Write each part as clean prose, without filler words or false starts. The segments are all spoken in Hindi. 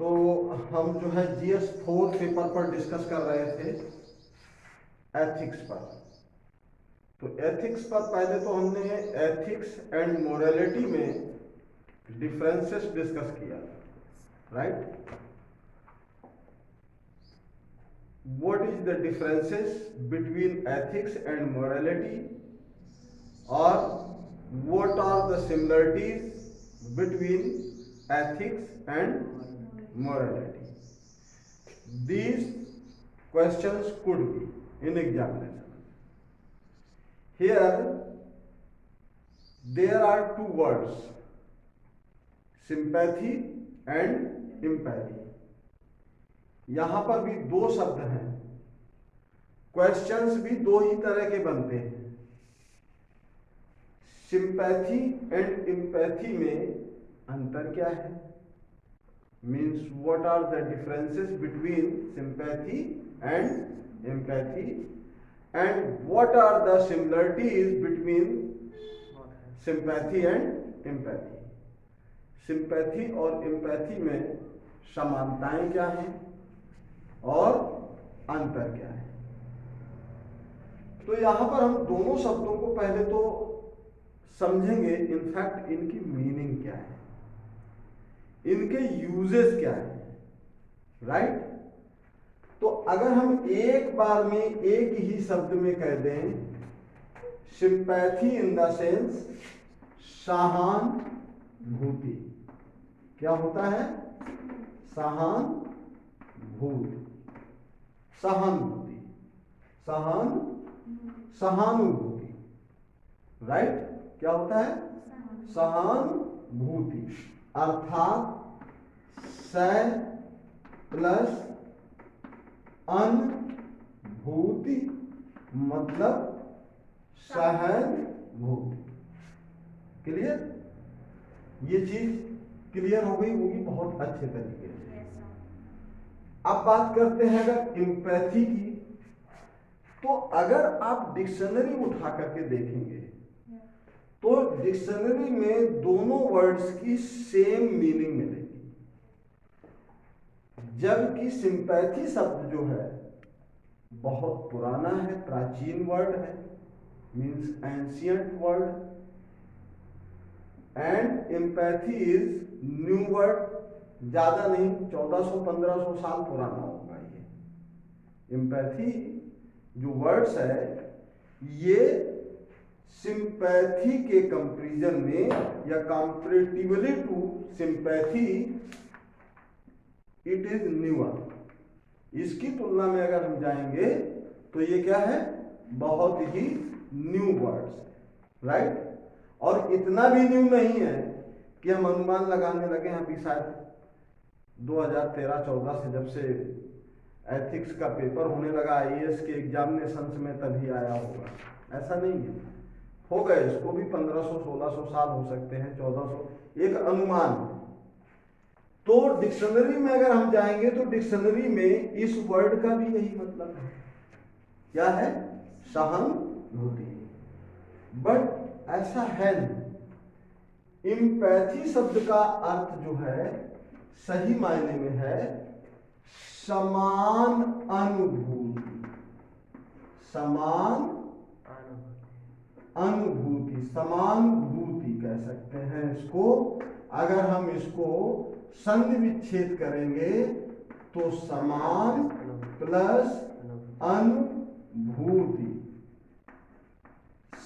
तो हम जो है जीएस 4 पेपर पर डिस्कस कर रहे थे एथिक्स पर। तो एथिक्स पर पहले तो हमने एथिक्स एंड मोरालिटी में डिफरेंसेस डिस्कस किया, right. What is the differences between ethics and morality, और what are the similarities between ethics and morality. These questions could be in examination. Here there are two words, sympathy and empathy. यहां पर भी दो शब्द हैं, क्वेश्चंस भी दो ही तरह के बनते हैं। सिंपैथी एंड एम्पैथी में अंतर क्या है? Means what are the differences between sympathy and empathy, and what are the similarities between sympathy and empathy. Sympathy और empathy में समानताएं क्या हैं और अंतर क्या है? तो यहां पर हम दोनों शब्दों को पहले तो समझेंगे, इनफैक्ट इनकी मीनिंग क्या है, इनके यूजेस क्या है, राइट। तो अगर हम एक बार में एक ही शब्द में कह दें सिंपैथी इन द सेंस सहानुभूति, क्या होता है? सहानुभूति, सहानुभूति, सहानुभूति, राइट। क्या होता है? सहानुभूति, अर्थात सह प्लस अनुभूति मतलब सहानुभूति। क्लियर? ये चीज क्लियर हो गई होगी बहुत अच्छे तरीके से। अब बात करते हैं अगर एम्पैथी की, तो अगर आप डिक्शनरी उठा करके देखेंगे तो डिक्शनरी में दोनों वर्ड्स की सेम मीनिंग मिलेगी, जबकि सिंपैथी शब्द जो है बहुत पुराना है, प्राचीन वर्ड है, means ancient word, and empathy is new word, ज्यादा नहीं 1400-1500 साल पुराना होगा ये। एम्पैथी जो वर्ड्स है ये सिंपैथी के कंपैरिजन में या comparatively to sympathy it is newer. इसकी तुलना में अगर हम जाएंगे तो ये क्या है? बहुत ही न्यू वर्ड्स, राइट। और इतना भी न्यू नहीं है कि हम अनुमान लगाने लगे अभी शायद 2013-14 से जब से एथिक्स का पेपर होने लगा आईएएस के एग्जामिनेशन में तभी आया होगा, ऐसा नहीं है। हो गए इसको भी 1500-1600 साल हो सकते हैं, 1400, एक अनुमान। तो डिक्शनरी में अगर हम जाएंगे तो डिक्शनरी में इस वर्ड का भी यही मतलब है, क्या है? सहानुभूति। बट ऐसा है नहीं। एम्पैथी शब्द का अर्थ जो है सही मायने में है समान अनुभूति, समान अनुभूति, समानुभूति कह सकते हैं इसको। अगर हम इसको संधि विच्छेद करेंगे तो समान प्लस अनुभूति,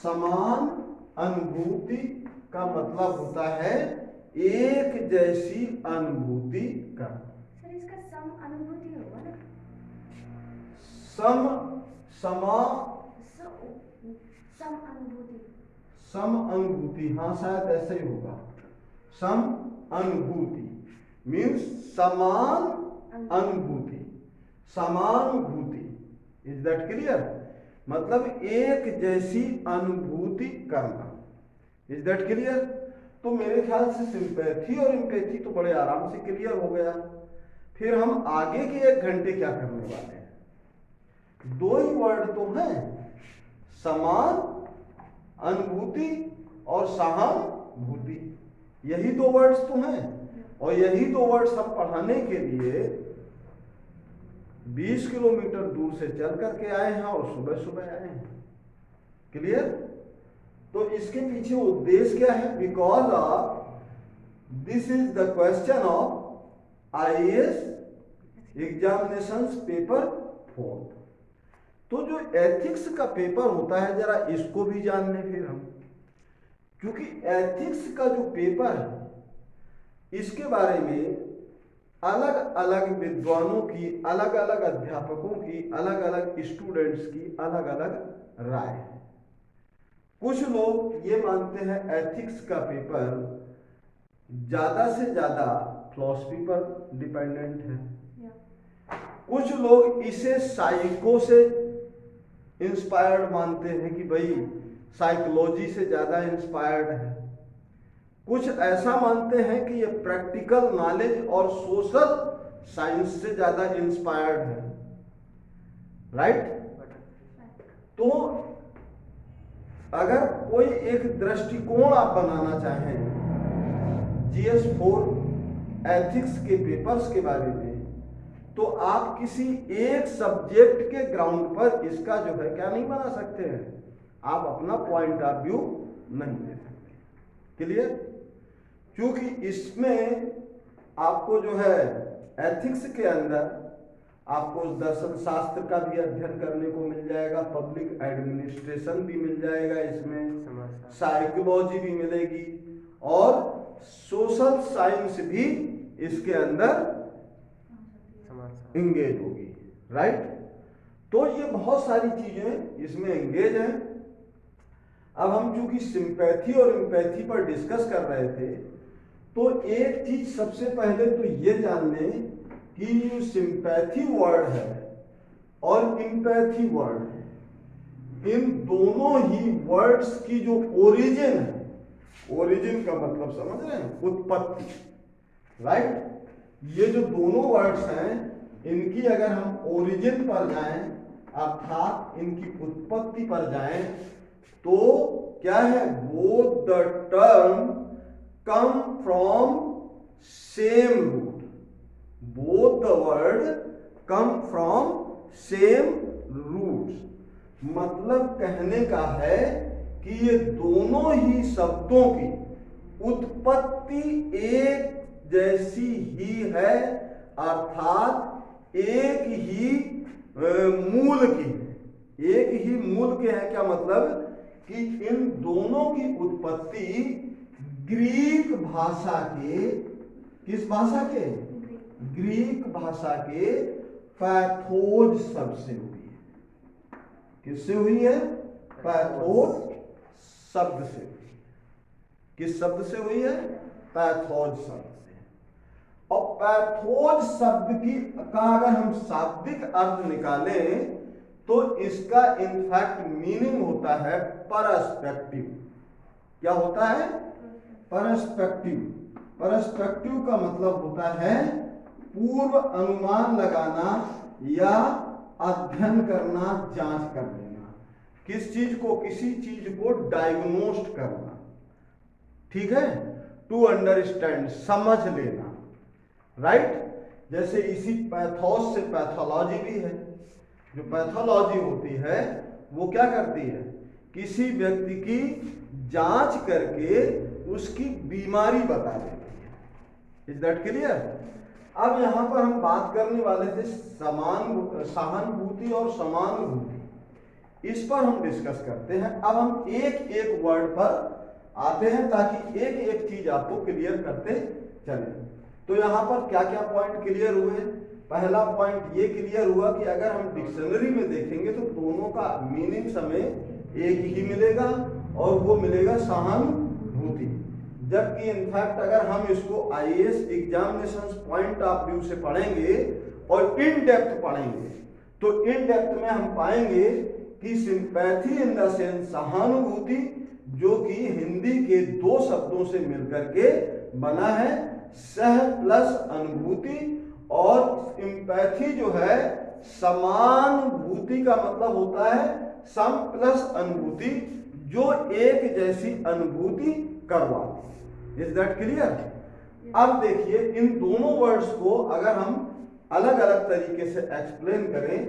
समान अनुभूति का मतलब होता है एक जैसी अनुभूति करना। सर इसका सम अनुभूति होगा ना? सम समा सम अनुभूति, सम अनुभूति, हाँ शायद ऐसा ही होगा। सम अनुभूति मीन्स समान अनुभूति, समानुभूति। Is that clear? मतलब एक जैसी अनुभूति करना। Is that clear? तो मेरे ख्याल से सिंपैथी और एम्पैथी तो बड़े आराम से क्लियर हो गया। फिर हम आगे के 1 घंटे क्या करने वाले हैं? दो ही वर्ड तो हैं, समान अनुभूति और सहानुभूति, यही दो वर्ड्स तो हैं। और यही दो वर्ड्स हम पढ़ाने के लिए 20 किलोमीटर दूर से चल करके आए हैं और सुबह सुबह आए हैं। क्लियर? तो इसके पीछे उद्देश्य क्या है? Because of this is the question of IAS examinations paper 4। तो जो एथिक्स का पेपर होता है, जरा इसको भी जान लें फिर हम, क्योंकि एथिक्स का जो पेपर है इसके बारे में अलग अलग विद्वानों की, अलग अलग अध्यापकों की, अलग अलग स्टूडेंट्स की अलग अलग राय है। कुछ लोग ये मानते हैं एथिक्स का पेपर ज्यादा से ज्यादा फिलॉसफी पर डिपेंडेंट है। कुछ लोग इसे साइको से इंस्पायर्ड मानते हैं कि भाई साइकोलॉजी से ज्यादा इंस्पायर्ड है। कुछ ऐसा मानते हैं कि ये प्रैक्टिकल नॉलेज और सोशल साइंस से ज्यादा इंस्पायर्ड है। राइट? तो अगर कोई एक दृष्टिकोण आप बनाना चाहें GS4 एथिक्स के पेपर्स के बारे में, तो आप किसी एक सब्जेक्ट के ग्राउंड पर इसका जो है क्या नहीं बना सकते हैं, आप अपना पॉइंट ऑफ व्यू नहीं दे सकते। क्लियर? क्योंकि इसमें आपको जो है एथिक्स के अंदर आपको दर्शन शास्त्र का भी अध्ययन करने को मिल जाएगा, पब्लिक एडमिनिस्ट्रेशन भी मिल जाएगा, इसमें साइकोलॉजी भी मिलेगी और सोशल साइंस भी इसके अंदर इंगेज होगी। राइट? तो ये बहुत सारी चीजें इसमें एंगेज हैं। अब हम चूंकि सिंपैथी और एम्पैथी पर डिस्कस कर रहे थे, तो एक चीज सबसे पहले तो ये जान लें कि जो सिंपैथी वर्ड है और एम्पैथी वर्ड है, इन दोनों ही वर्ड्स की जो ओरिजिन है, ओरिजिन का मतलब समझ रहे हैं, उत्पत्ति। राइट? ये जो दोनों वर्ड्स हैं, इनकी अगर हम ओरिजिन पर जाएं, अर्थात इनकी उत्पत्ति पर जाएं, तो क्या है? Both the term come from same root. Both the word come from same roots. मतलब कहने का है कि ये दोनों ही शब्दों की उत्पत्ति एक जैसी ही है, अर्थात एक ही मूल की है। एक ही मूल के है। क्या मतलब? कि इन दोनों की उत्पत्ति ग्रीक भाषा के, किस भाषा के? ग्रीक भाषा के पैथोज शब्द से हुई है। किससे हुई है? पैथोज शब्द से हुई है। किस शब्द से हुई है? पैथोज शब्द से। और पैथोज शब्द की का अगर हम शाब्दिक अर्थ निकालें तो इसका इनफैक्ट मीनिंग होता है परस्पेक्टिव। क्या होता है? परस्पेक्टिव। परस्पेक्टिव का मतलब होता है पूर्व अनुमान लगाना या अध्ययन करना, जांच कर लेना। किस चीज को? किसी चीज को डायग्नोस्ट करना। ठीक है? टू अंडरस्टैंड, समझ लेना। राइट? जैसे इसी पैथोस से पैथोलॉजी भी है। जो पैथोलॉजी होती है वो क्या करती है? किसी व्यक्ति की जांच करके उसकी बीमारी बता देती है। Is that clear? अब यहां पर हम बात करने वाले थे सहानुभूति और समानुभूति। इस पर हम डिस्कस करते हैं। अब हम एक एक वर्ड पर आते हैं ताकि एक एक चीज आपको क्लियर करते चले। तो यहां पर क्या क्या पॉइंट क्लियर हुए? पहला पॉइंट ये क्लियर हुआ कि अगर हम डिक्शनरी में देखेंगे तो दोनों का मीनिंग हमें एक ही मिलेगा और वो मिलेगा सहानुभूति। जबकि इनफैक्ट अगर हम इसको IAS examination point of view से पढ़ेंगे और इन डेप्थ पढ़ेंगे तो इन डेप्थ में हम पाएंगे कि सिंपैथी इन द सेंस सहानुभूति, जो कि हिंदी के दो शब्दों से मिलकर के बना है, सह प्लस अनुभूति, और एम्पैथी जो है समानुभूति का मतलब होता है सम प्लस अनुभूति, जो एक जैसी अनुभूति करवाती। Is that clear? अब देखिए इन दोनों वर्ड्स को अगर हम अलग अलग तरीके से एक्सप्लेन करें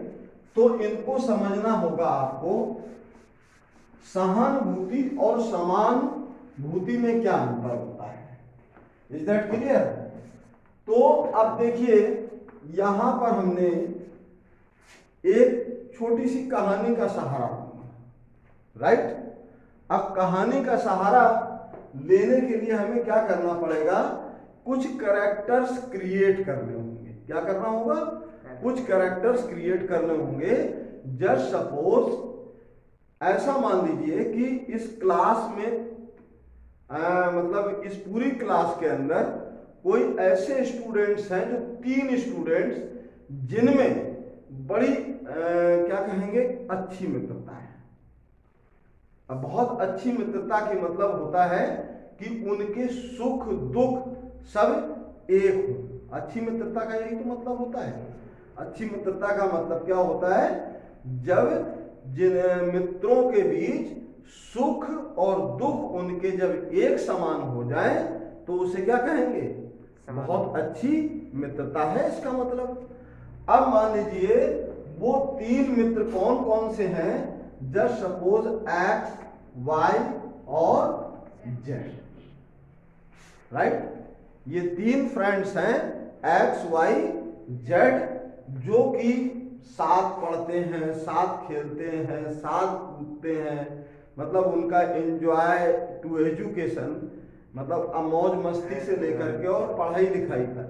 तो इनको समझना होगा आपको सहानुभूति और समानुभूति में क्या अंतर होता है। Is that clear? तो अब देखिए यहां पर हमने एक छोटी सी कहानी का सहारा लिया, राइट? अब कहानी का सहारा लेने के लिए हमें क्या करना पड़ेगा? कुछ कैरेक्टर्स क्रिएट करने होंगे। क्या करना होगा? कुछ कैरेक्टर्स क्रिएट करने होंगे। जस्ट सपोज ऐसा मान लीजिए कि इस क्लास में मतलब इस पूरी क्लास के अंदर कोई ऐसे स्टूडेंट्स हैं जो 3 स्टूडेंट्स जिनमें बड़ी क्या कहेंगे अच्छी मित्रता है। अब बहुत अच्छी मित्रता की मतलब होता है कि उनके सुख दुख सब एक हो। अच्छी मित्रता का यही तो मतलब होता है। अच्छी मित्रता का मतलब क्या होता है? जब जिन मित्रों के बीच सुख और दुख उनके जब एक समान हो जाए तो उसे क्या कहेंगे? बहुत अच्छी मित्रता है इसका मतलब। अब मान लीजिए वो 3 मित्र कौन कौन से हैं? जस्ट सपोज एक्स, वाई और जेड, राइट? ये 3 फ्रेंड्स हैं एक्स, वाई, जेड, जो कि साथ पढ़ते हैं, साथ खेलते हैं, साथ कूदते हैं। मतलब उनका एंजॉय टू एजुकेशन मतलब मौज मस्ती से लेकर के और पढ़ाई लिखाई तक,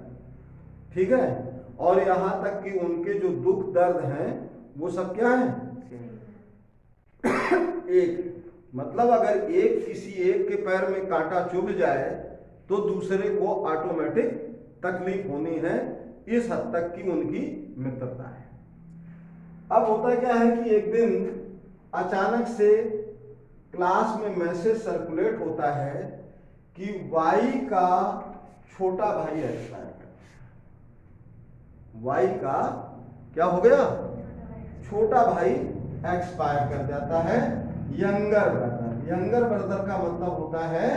ठीक है? और यहाँ तक कि उनके जो दुख दर्द हैं वो सब क्या है? एक। मतलब अगर एक किसी एक के पैर में कांटा चुभ जाए तो दूसरे को ऑटोमेटिक तकलीफ होनी है। इस हद तक की उनकी मित्रता है। अब होता क्या है कि एक दिन अचानक से क्लास में मैसेज सर्कुलेट होता है कि वाई का छोटा भाई एक्सपायर कर गया। वाई का क्या हो गया? छोटा भाई एक्सपायर कर जाता है। यंगर ब्रदर, यंगर ब्रदर का मतलब होता है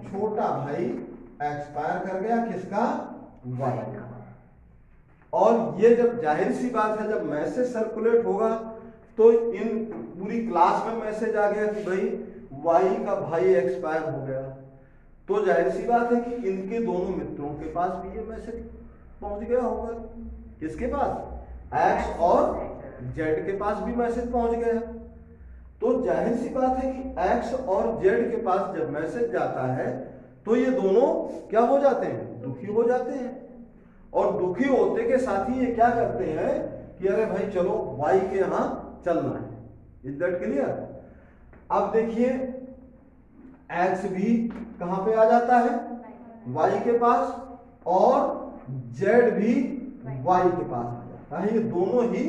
छोटा भाई एक्सपायर कर गया। किसका? वाई का। और ये जब जाहिर सी बात है जब मैसेज सर्कुलेट होगा तो इन पूरी क्लास में मैसेज आ गया कि भाई वाई का भाई एक्सपायर हो गया। तो जाहिर सी बात है कि इनके दोनों मित्रों के पास भी ये मैसेज पहुंच गया होगा। किसके पास? एक्स और जेड के पास भी मैसेज पहुंच गया। तो जाहिर सी बात है कि एक्स और जेड के पास जब मैसेज जाता है तो ये दोनों क्या हो जाते हैं? दुखी हो जाते हैं। और दुखी होते के साथ ही ये क्या करते हैं कि अरे भाई चलो वाई के यहां चलना है। Is that clear? अब देखिए एक्स भी कहां पे आ जाता है? वाई के पास। और जेड भी वाई के पास आ जाता है। ये दोनों ही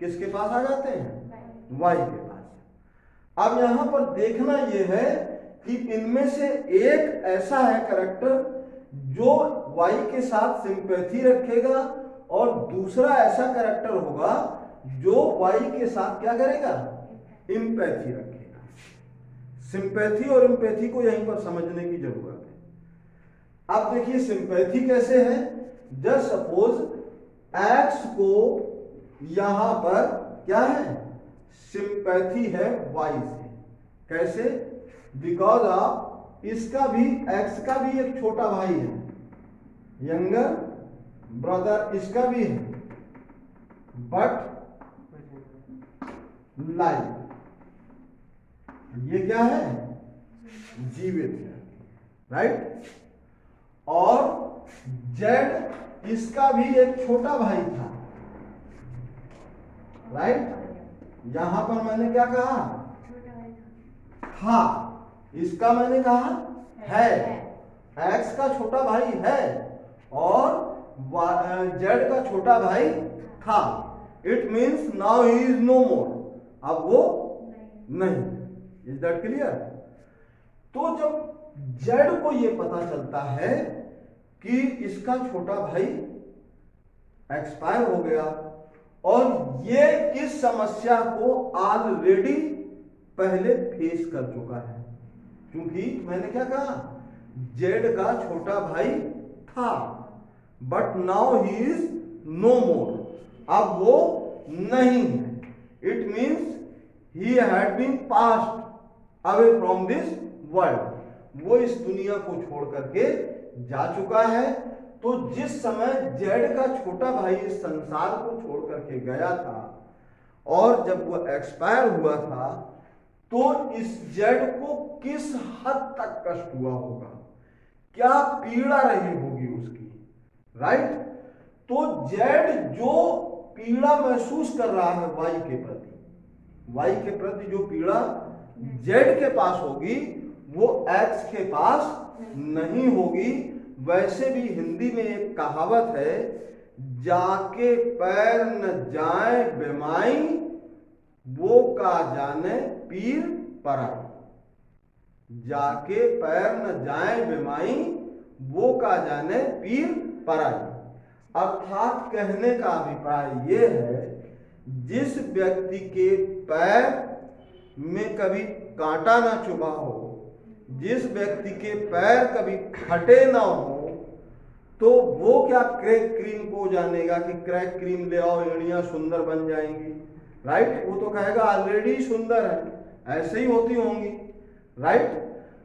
किसके पास आ जाते हैं? वाई के पास। अब यहां पर देखना यह है कि इनमें से एक ऐसा है कैरेक्टर जो वाई के साथ सिंपैथी रखेगा और दूसरा ऐसा कैरेक्टर होगा जो वाई के साथ क्या करेगा? इम्पैथी रखेगा। सिंपैथी और इम्पैथी को यहीं पर समझने की जरूरत है। अब देखिए सिंपैथी कैसे है? जस्ट सपोज एक्स को यहां पर क्या है? सिंपैथी है वाई से। कैसे? बिकॉज ऑफ इसका भी एक्स का भी एक छोटा भाई है, यंगर ब्रदर इसका भी है, बट लाइफ ये क्या है? जीवित है, राइट? और जेड इसका भी एक छोटा भाई था, राइट? यहां पर मैंने क्या कहा? था। इसका मैंने कहा है। एक्स का छोटा भाई है और जेड का छोटा भाई था। It means now he is no more. अब वो नहीं। Is that clear? तो जब जेड को ये पता चलता है कि इसका छोटा भाई एक्सपायर हो गया और ये इस समस्या को ऑलरेडी पहले फेस कर चुका है, क्योंकि मैंने क्या कहा? जेड का छोटा भाई था, but now he is no more, अब वो नहीं है। It means he had been passed away from this world, वो इस दुनिया को छोड़ करके जा चुका है। तो जिस समय जेड का छोटा भाई इस संसार को छोड़ करके गया था और जब वो एक्सपायर हुआ था, तो इस जेड को किस हद तक कष्ट हुआ होगा, क्या पीड़ा रही होगी उसकी, राइट। तो जेड जो पीड़ा महसूस कर रहा है वाई के प्रति जो पीड़ा जेड के पास होगी वो एक्स के पास नहीं होगी। वैसे भी हिंदी में एक कहावत है, जाके पैर न जाए बेमाई, वो का जाने पीर पराई। जाके पैर न जाए बेमाई, वो का जाने पीर पराई। अर्थात कहने का अभिप्राय ये है, जिस व्यक्ति के पैर में कभी कांटा ना चुभा हो, जिस व्यक्ति के पैर कभी फटे ना हो, तो वो क्या क्रैक क्रीम को जानेगा कि क्रैक क्रीम ले आओ एड़ियां सुंदर बन जाएंगी, राइट। वो तो कहेगा ऑलरेडी सुंदर है, ऐसे ही होती होंगी, राइट।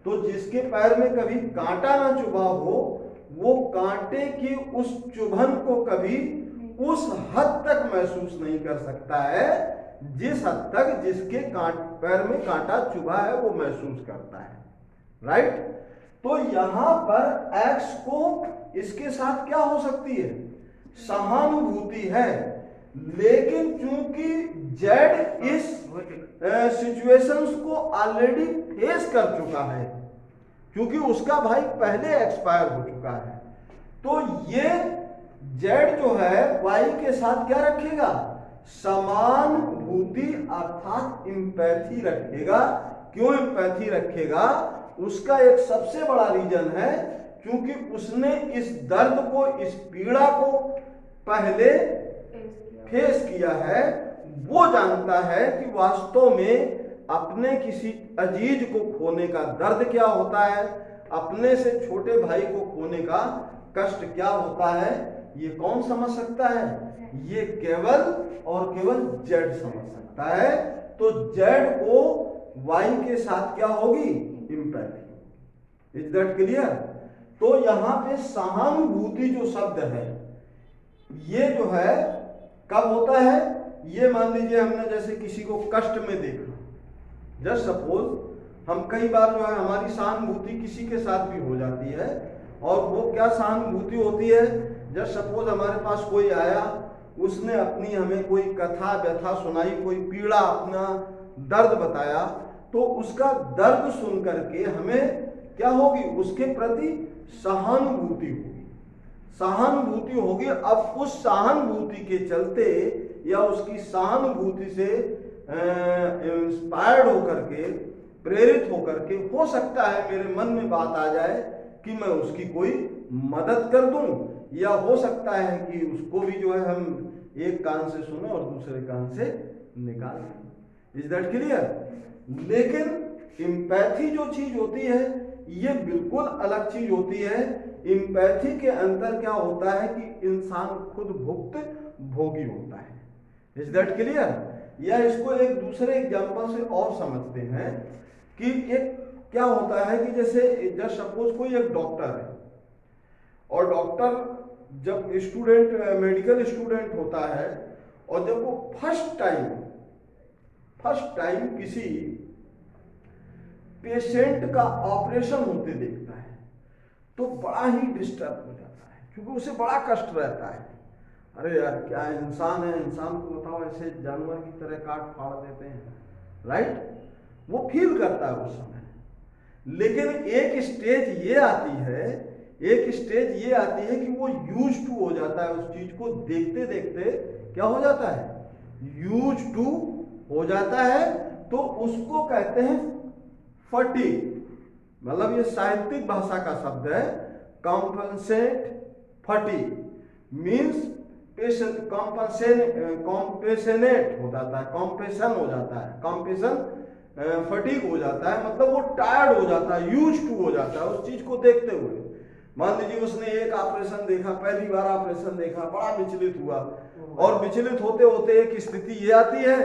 तो जिसके पैर में कभी कांटा ना चुभा हो, वो कांटे की उस चुभन को कभी उस हद तक महसूस नहीं कर सकता है जिस हद तक जिसके पैर में कांटा चुभा है वो महसूस करता है, राइट। तो यहां पर एक्स को इसके साथ क्या हो सकती है, सहानुभूति है। लेकिन चूंकि जेड इस सिचुएशंस को ऑलरेडी फेस कर चुका है, क्योंकि उसका भाई पहले एक्सपायर हो चुका है, तो ये जेड जो है वाई के साथ क्या रखेगा, समानुभूति अर्थात इंपैथी रखेगा। क्यों इंपैथी रखेगा, उसका एक सबसे बड़ा रीजन है क्योंकि उसने इस दर्द को, इस पीड़ा को पहले फेस किया है। वो जानता है कि वास्तव में अपने किसी अजीज को खोने का दर्द क्या होता है, अपने से छोटे भाई को खोने का कष्ट क्या होता है। ये कौन समझ सकता है, ये केवल और केवल जेड समझ सकता है। तो जेड को वाई के साथ क्या होगी, इंपैथी। Is that clear. तो यहां पे सहानुभूति जो शब्द है, ये जो है कब होता है, ये मान लीजिए हमने जैसे किसी को कष्ट में देखा, जस्ट सपोज हम कई बार जो है हमारी सहानुभूति किसी के साथ भी हो जाती है, और वो क्या सहानुभूति होती है, जस्ट सपोज हमारे पास कोई आया, उसने अपनी हमें कोई कथा व्यथा सुनाई, कोई पीड़ा, अपना दर्द बताया, तो उसका दर्द सुन करके हमें क्या होगी, उसके प्रति सहानुभूति होगी, सहानुभूति होगी। अब उस सहानुभूति के चलते या उसकी सहानुभूति से इंस्पायर्ड होकर के, प्रेरित होकर के, हो सकता है मेरे मन में बात आ जाए कि मैं उसकी कोई मदद कर दूं, या हो सकता है कि उसको भी जो है हम एक कान से सुने और दूसरे कान से निकाल दें। Is that clear. लेकिन इम्पैथी जो चीज होती है ये बिल्कुल अलग चीज होती है। इम्पैथी के अंदर क्या होता है कि इंसान खुद भुक्त भोगी होता है। Is that clear. या इसको एक दूसरे एग्जांपल से और समझते हैं कि एक क्या होता है कि जैसे जस्ट सपोज कोई एक डॉक्टर है, और डॉक्टर जब स्टूडेंट, मेडिकल स्टूडेंट होता है, और जब वो फर्स्ट टाइम किसी पेशेंट का ऑपरेशन होते देखता है, तो बड़ा ही डिस्टर्ब हो जाता है, क्योंकि उसे बड़ा कष्ट रहता है। अरे यार क्या इंसान है, इंसान को बताओ ऐसे जानवर की तरह काट फाड़ देते हैं, राइट। वो फील करता है उस समय। लेकिन एक स्टेज ये आती है कि वो यूज टू हो जाता है, उस चीज को देखते देखते क्या हो जाता है, यूज टू हो जाता है। तो उसको कहते हैं फटीग, मतलब ये साहित्यिक भाषा का शब्द है। कॉम्पनसेट फटीग मीन्स कॉम्पेशनेट हो जाता है, कॉम्पेशन हो जाता है, कॉम्पेशन फटीग हो जाता है, मतलब वो टायर्ड हो जाता है, यूज टू हो जाता है उस चीज को देखते हुए। मान लीजिए उसने एक ऑपरेशन देखा, पहली बार ऑपरेशन देखा, बड़ा विचलित हुआ, और विचलित होते होते एक स्थिति ये आती है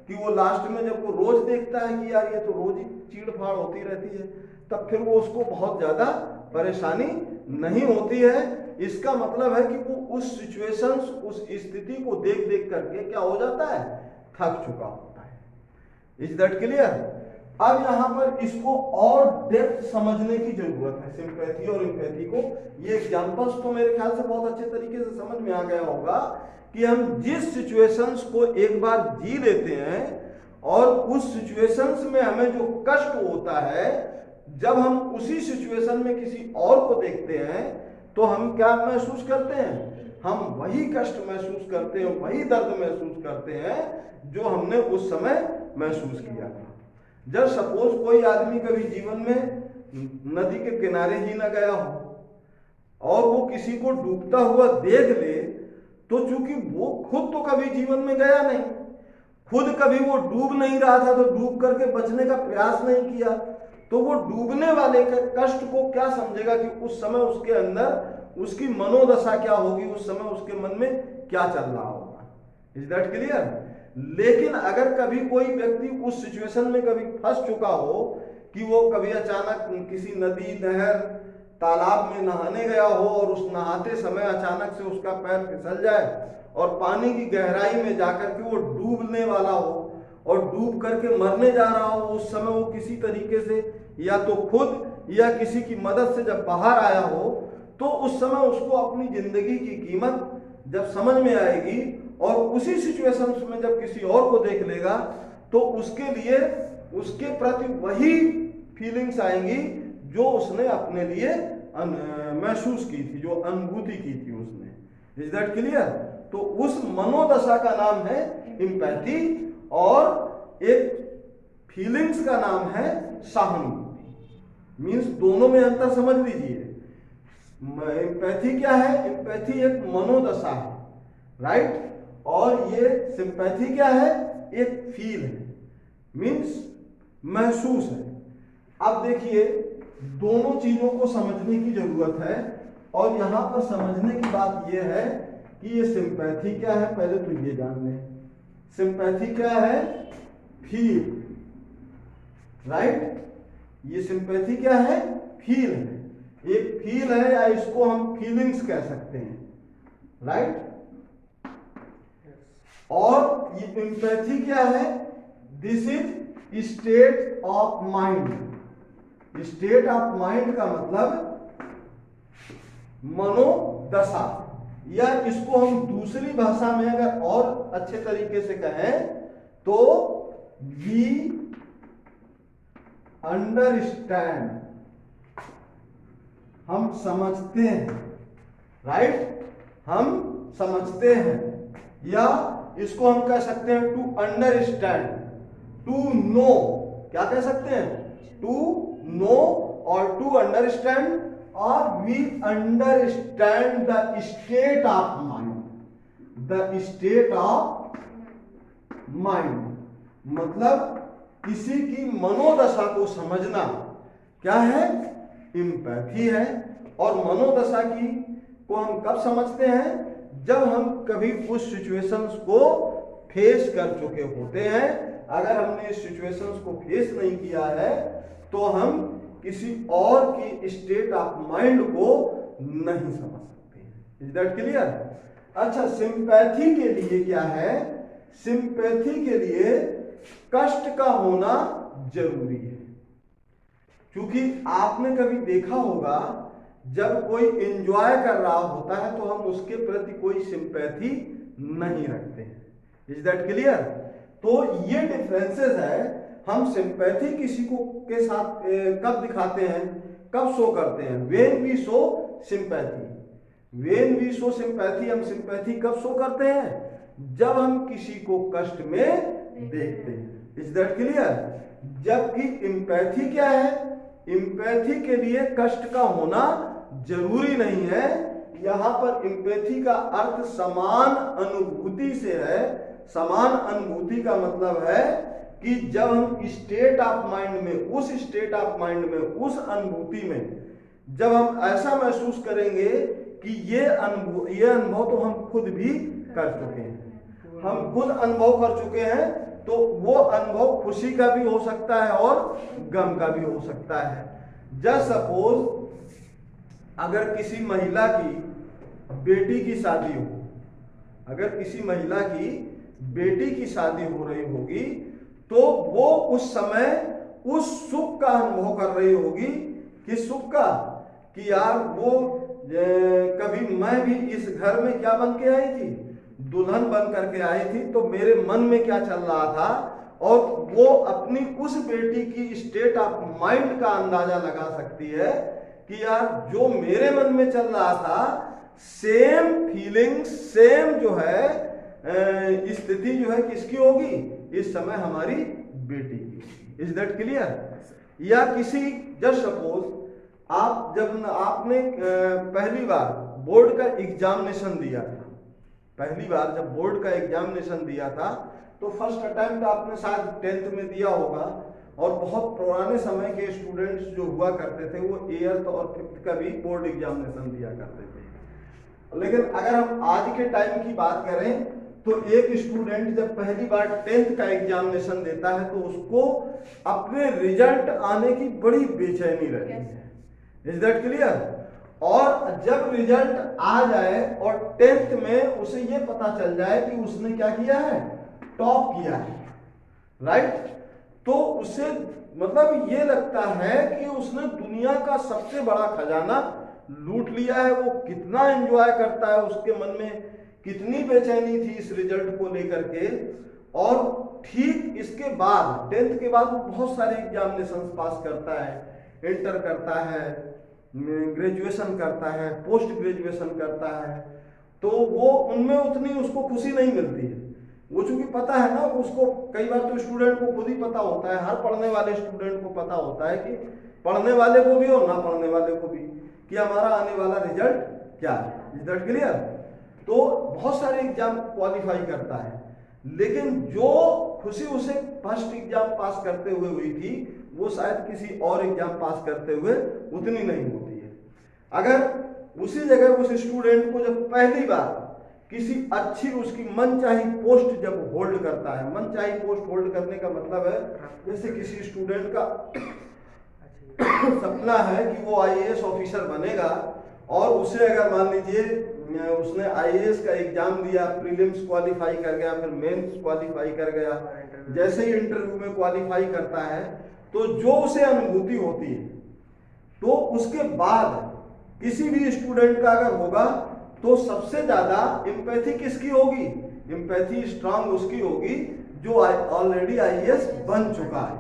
कि वो लास्ट में जब वो रोज देखता है कि यार ये तो रोज ही चीड़-फाड़ होती रहती है, तब फिर वो उसको बहुत ज्यादा परेशानी नहीं होती है। इसका मतलब है कि वो उस सिचुएशंस, उस स्थिति को देख देख करके क्या हो जाता है, थक चुका होता है। Is that clear? अब यहाँ पर इसको और डेप्थ समझने की जरूरत है, सिंपैथी और एम्पैथी को। ये एग्जांपल्स तो मेरे ख्याल से बहुत अच्छे तरीके से समझ में आ गया होगा कि हम जिस सिचुएशंस को एक बार जी लेते हैं और उस सिचुएशंस में हमें जो कष्ट होता है, जब हम उसी सिचुएशन में किसी और को देखते हैं तो हम क्या महसूस करते हैं, हम वही कष्ट महसूस करते हैं, वही दर्द महसूस करते हैं जो हमने उस समय महसूस किया था। जब सपोज कोई आदमी कभी जीवन में नदी के किनारे ही ना गया हो और वो किसी को डूबता हुआ देख ले, तो चूंकि वो खुद तो कभी जीवन में गया नहीं, खुद कभी वो डूब नहीं रहा था, तो डूब करके बचने का प्रयास नहीं किया, तो वो डूबने वाले के कष्ट को क्या समझेगा कि उस समय उसके अंदर उसकी मनोदशा क्या होगी, उस समय उसके मन में क्या चल रहा होगा। Is that clear? लेकिन अगर कभी कोई व्यक्ति उस सिचुएशन में कभी फंस चुका हो कि वो कभी अचानक किसी नदी, नहर, तालाब में नहाने गया हो और उस नहाते समय अचानक से उसका पैर फिसल जाए और पानी की गहराई में जाकर के वो डूबने वाला हो और डूब करके मरने जा रहा हो, उस समय वो किसी तरीके से या तो खुद या किसी की मदद से जब बाहर आया हो, तो उस समय उसको अपनी जिंदगी की कीमत जब समझ में आएगी और उसी सिचुएशन में जब किसी और को देख लेगा तो उसके लिए उसके प्रति वही फीलिंग्स आएंगी जो उसने अपने लिए महसूस की थी, जो अनुभूति की थी उसने। Is that clear? तो उस मनोदशा का नाम है एम्पैथी और एक फीलिंग्स का नाम है सहानुभूति। मीन्स दोनों में अंतर समझ लीजिए। एम्पैथी क्या है? एम्पैथी एक मनोदशा है, राइट? और ये सिंपैथी क्या है? एक फील है, मीन्स महसूस है। अब देखिए दोनों चीजों को समझने की जरूरत है और यहां पर समझने की बात यह है कि ये सिंपैथी क्या है, पहले तो ये जान लें। सिंपैथी क्या है? Feel, right? ये सिंपैथी क्या है? फील है, एक फील है या इसको हम फीलिंग्स कह सकते हैं, राइट? और ये एम्पैथी क्या है? This is state of mind. State of mind का मतलब मनोदशा, या इसको हम दूसरी भाषा में अगर और अच्छे तरीके से कहें तो वी अंडरस्टैंड, हम समझते हैं, राइट? हम समझते हैं, या इसको हम कह सकते हैं टू अंडरस्टैंड, टू नो। क्या कह सकते हैं? टू नो और टू अंडरस्टैंड, और we understand the state of mind. The state of mind मतलब किसी की मनोदशा को समझना क्या है? एम्पैथी है। और मनोदशा की को हम कब समझते हैं? जब हम कभी उस सिचुएशंस को फेस कर चुके होते हैं। अगर हमने इस सिचुएशंस को फेस नहीं किया है तो हम किसी और की स्टेट ऑफ माइंड को नहीं समझ सकते। Is that clear? अच्छा, सिंपैथी के लिए क्या है? सिंपैथी के लिए कष्ट का होना जरूरी है। क्योंकि आपने कभी देखा होगा जब कोई एंजॉय कर रहा होता है तो हम उसके प्रति कोई सिंपैथी नहीं रखते हैं। Is that clear? तो ये डिफरेंसेस है। हम सिंपैथी किसी को के साथ कब दिखाते हैं, कब शो करते हैं? When we show sympathy. When we show sympathy, हम सिंपैथी कब शो करते हैं? जब हम किसी को कष्ट में देखते हैं। Is that clear? जबकि एम्पैथी क्या है? एम्पैथी के लिए कष्ट का होना जरूरी नहीं है। यहां पर एम्पैथी का अर्थ समान अनुभूति से है। समान अनुभूति का मतलब है कि जब हम स्टेट ऑफ माइंड में, उस स्टेट ऑफ माइंड में, उस अनुभूति में जब हम ऐसा महसूस करेंगे कि ये अनुभव तो हम खुद भी कर चुके हैं, हम खुद अनुभव कर चुके हैं, तो वो अनुभव खुशी का भी हो सकता है और गम का भी हो सकता है। जस्ट सपोज अगर किसी महिला की बेटी की शादी हो, अगर किसी महिला की बेटी की शादी हो रही होगी, तो वो उस समय उस सुख का अनुभव कर रही होगी। किस सुख का? कि यार वो कभी मैं भी इस घर में क्या बन के आई थी, दुल्हन बन करके आई थी, तो मेरे मन में क्या चल रहा था, और वो अपनी उस बेटी की स्टेट ऑफ माइंड का अंदाजा लगा सकती है कि यार जो मेरे मन में चल रहा था, सेम फीलिंग, सेम जो है स्थिति जो है किसकी होगी इस समय, हमारी बेटी की। Is that clear? या किसी जस्ट सपोज आप जब आपने पहली बार बोर्ड का एग्जामिनेशन दिया था, पहली बार जब बोर्ड का एग्जामिनेशन दिया था, तो फर्स्ट अटेम्प्ट आपने शायद 10th में दिया होगा, और बहुत पुराने समय के स्टूडेंट्स जो हुआ करते थे वो 8th और 5th का भी बोर्ड एग्जामिनेशन दिया करते थे। लेकिन अगर हम आज के टाइम की बात करें, तो एक स्टूडेंट जब पहली बार 10th का एग्जामिनेशन देता है, तो उसको अपने रिजल्ट आने की बड़ी बेचैनी रहती है। Is that clear? और जब रिजल्ट आ जाए और 10th में उसे ये पता चल जाए कि उसने क्या किया है, टॉप किया है, राइट, तो उसे मतलब ये लगता है कि उसने दुनिया का सबसे बड़ा खजाना लूट लिया है। वो कितना एंजॉय करता है, उसके मन में कितनी बेचैनी थी इस रिजल्ट को लेकर के। और ठीक इसके बाद 10th के बाद वो बहुत सारे एग्जामिनेशन पास करता है, इंटर करता है, ग्रेजुएशन करता है, पोस्ट ग्रेजुएशन करता है, तो वो उनमें उतनी उसको खुशी नहीं मिलती है। वो चूंकि पता है ना, उसको कई बार तो स्टूडेंट को खुद ही पता होता है, हर पढ़ने वाले स्टूडेंट को पता होता है कि पढ़ने वाले को भी और ना पढ़ने वाले को भी, कि हमारा आने वाला रिजल्ट क्या है। Is that clear? तो बहुत सारे एग्जाम क्वालिफाई करता है, लेकिन जो खुशी उसे फर्स्ट एग्जाम पास करते हुए हुई थी, वो शायद किसी और एग्जाम पास करते हुए उतनी नहीं होती है। अगर उसी जगह उस स्टूडेंट को जब पहली बार किसी अच्छी उसकी मनचाही पोस्ट जब होल्ड करता है, मनचाही पोस्ट होल्ड करने का मतलब है जैसे किसी स्टूडेंट का सपना है कि वो आईएएस ऑफिसर बनेगा, और उसे अगर मान लीजिए उसने आईएएस का एग्जाम दिया, प्रीलिम्स क्वालिफाई कर गया, फिर मेंस क्वालिफाई कर गया, जैसे ही इंटरव्यू में क्वालिफाई करता है, तो जो उसे अनुभूति होती है, तो उसके बाद किसी भी स्टूडेंट का अगर होगा, तो सबसे ज्यादा एम्पैथी किसकी होगी? एम्पैथी स्ट्रांग उसकी होगी जो ऑलरेडी आईएएस बन चुका है,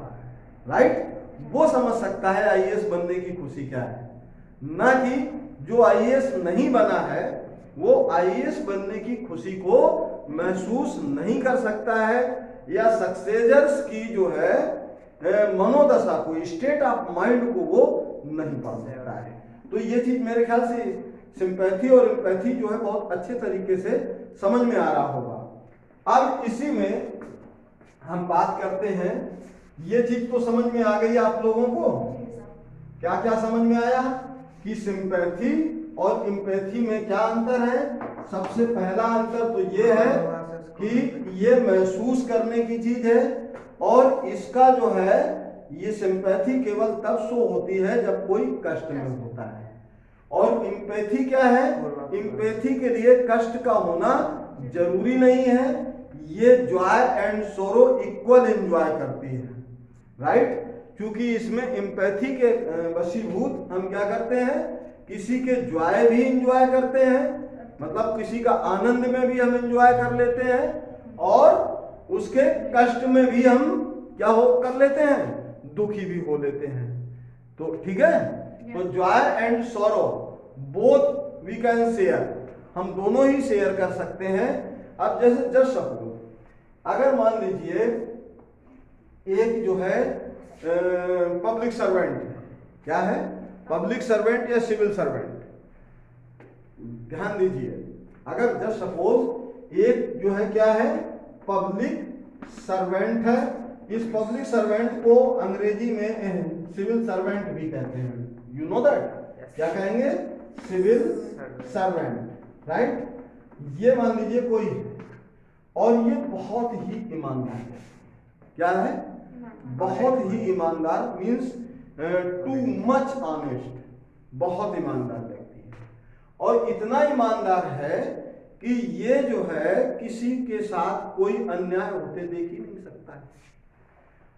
राइट। वो समझ सकता है आईएएस बनने की खुशी क्या है, ना कि जो आईएएस नहीं बना है वो आईएएस बनने की खुशी को महसूस नहीं कर सकता है, या सक्सेसर्स की जो है मनोदशा को, स्टेट ऑफ माइंड को वो नहीं पढ़ सकता है। तो ये चीज मेरे ख्याल से सिंपैथी और एम्पैथी जो है बहुत अच्छे तरीके से समझ में आ रहा होगा। अब इसी में हम बात करते हैं, ये चीज तो समझ में आ गई आप लोगों को, क्या क्या समझ में आया कि सिंपैथी और एम्पैथी में क्या अंतर है। सबसे पहला अंतर तो ये है कि ये महसूस करने की चीज है, और इसका जो है ये सिंपैथी केवल तब शो होती है जब कोई कष्ट में होता है, और एम्पैथी क्या है, एम्पैथी के लिए कष्ट का होना जरूरी नहीं है, ये जॉय एंड सोरो इक्वल एंजॉय करती है, राइट। क्योंकि इसमें एम्पैथी के वशीभूत हम क्या करते हैं, किसी के जॉय भी एंजॉय करते हैं, मतलब किसी का आनंद में भी हम एंजॉय कर लेते हैं, और उसके कष्ट में भी हम क्या हो कर लेते हैं, दुखी भी हो लेते हैं। तो ठीक है, तो joy and sorrow both we can share, हम दोनों ही शेयर कर सकते हैं। अब जैसे जस्ट सपोज अगर मान लीजिए एक जो है पब्लिक सर्वेंट, क्या है, पब्लिक सर्वेंट या सिविल सर्वेंट, ध्यान दीजिए, अगर जस्ट सपोज एक जो है क्या है, पब्लिक सर्वेंट है, इस पब्लिक सर्वेंट को अंग्रेजी में सिविल सर्वेंट भी कहते हैं। यू नो दैट, क्या कहेंगे? Civil servant, right. ये मान लीजिए कोई है और ये बहुत ही ईमानदार है। क्या है? बहुत ही ईमानदार, मीन्स टू मच ऑनेस्ट, बहुत ईमानदार व्यक्ति है। और इतना ईमानदार है कि ये जो है किसी के साथ कोई अन्याय होते देख ही नहीं सकता है।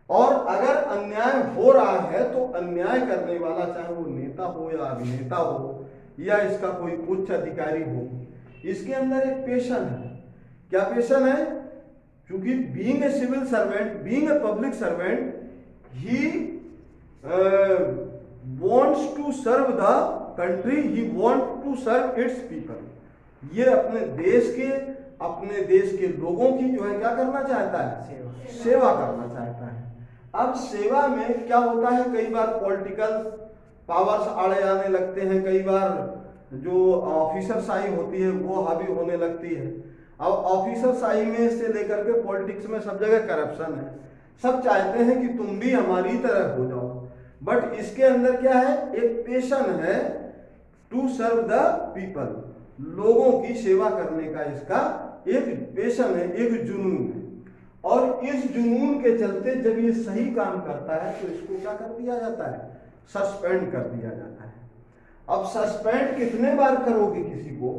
और अगर अन्याय हो रहा है तो अन्याय करने वाला, चाहे वो नेता हो या अभिनेता हो या इसका कोई उच्च अधिकारी हो, इसके अंदर एक पैशन है। क्या पैशन है? क्योंकि being a civil servant, being a public servant, he wants to serve the country, he wants to serve its people। ये अपने देश के लोगों की जो है क्या करना चाहता है? सेवा करना चाहता है। अब सेवा में क्या होता है, कई बार पॉलिटिकल पावर्स आड़े आने लगते हैं, कई बार जो ऑफिसर शाही होती है वो हावी होने लगती है। अब ऑफिसर शाही में से लेकर के पॉलिटिक्स में सब जगह करप्शन है। सब चाहते हैं कि तुम भी हमारी तरह हो जाओ, बट इसके अंदर क्या है? एक पैशन है, टू सर्व द पीपल, लोगों की सेवा करने का इसका एक पैशन है, एक जुनून है। और इस जुनून के चलते जब ये सही काम करता है तो इसको क्या कर दिया जाता है? सस्पेंड कर दिया जाता है। अब सस्पेंड कितने बार करोगे किसी को?